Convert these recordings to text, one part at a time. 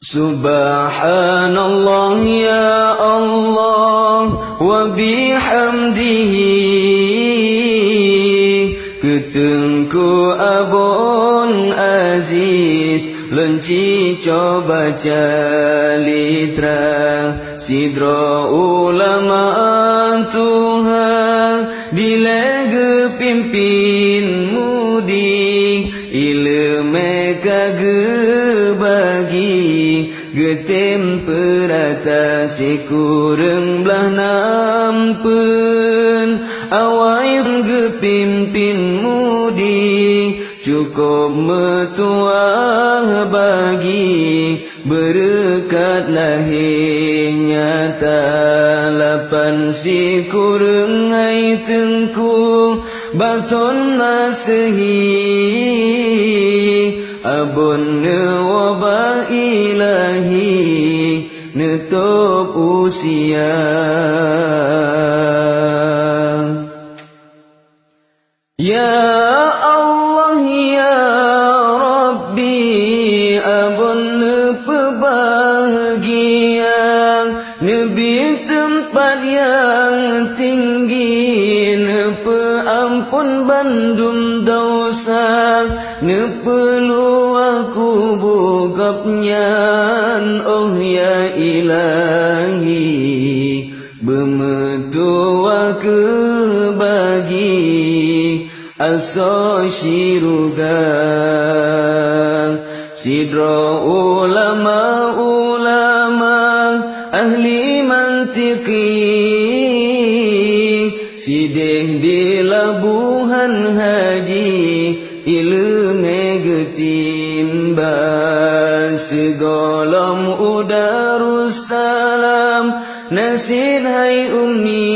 Subhanallah ya Allah wa bihamdihi ketengku abun aziz lenci coba calitra sidro ulama Tuhan dilege pimpin mudi ilmu kage bagi getem perata sekurang belah nampen awai gepimpin mudi cukup metuah bagi berkat lahirnya talapan si kurang ai tengku baton nasihi abun wabah ilahi nutup usia ya Allah ya Rabbi abun pebahagia nebi tempat yang tinggi nepe ampun bandum dosa neperlu aku bugapnyan oh ya ilahi bermetua kebagi aso syiruga sidro ulama ahli mantiki sideh di labuhan haji ilmu getimba segolom udarussalam nasid hai ummi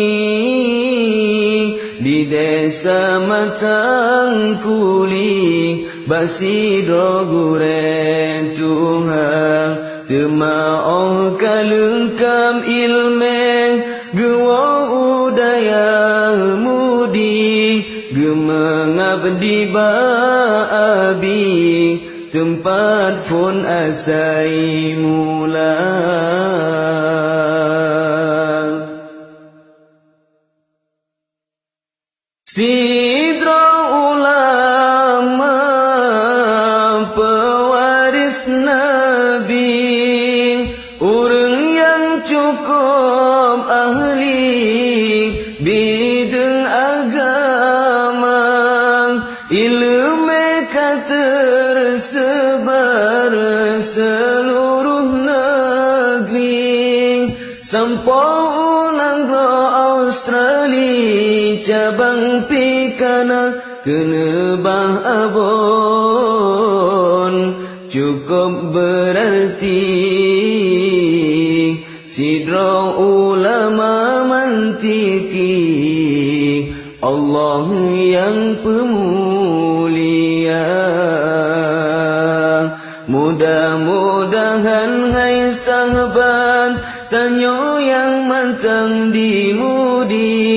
di desa matang kuli basidro guren Tuhan tema'oh kalengkam ilmeng gewa udaya mudi gemengabdi ba'abi tempat pun asai mula sidro ulama pewaris Nabi urang yang cukup ahli bidang agama ilmu tersebar seluruh negeri sampai nangro Australia cabang pikana kenebah abon cukup berarti sidro ulama mantiki Allah yang pemulia mudah-mudahan hai sahabat tanyo yang mantang dimudi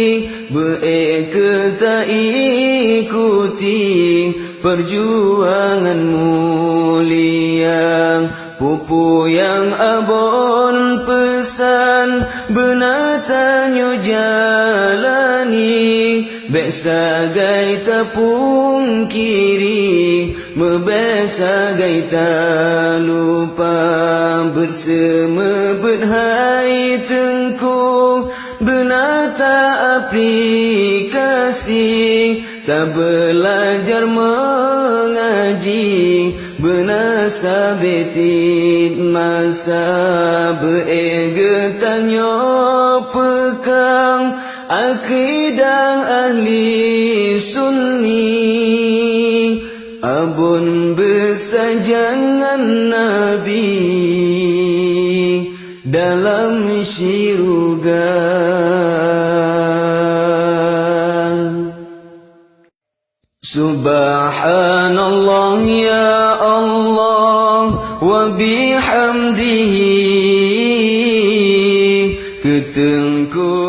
kita ikuti perjuangan mulia pupu yang abon pesan benar tanyo jalani besa gai tapung kiri membesa gai tak lupa bersama berhai tengku benar tak aplikasi tak belajar mengaji benar sabetit masa beregetanyo pekang akidah ahli sunni abun besajangan Nabi dalam syurga Subhanallah ya Allah wa bihamdihi ketengku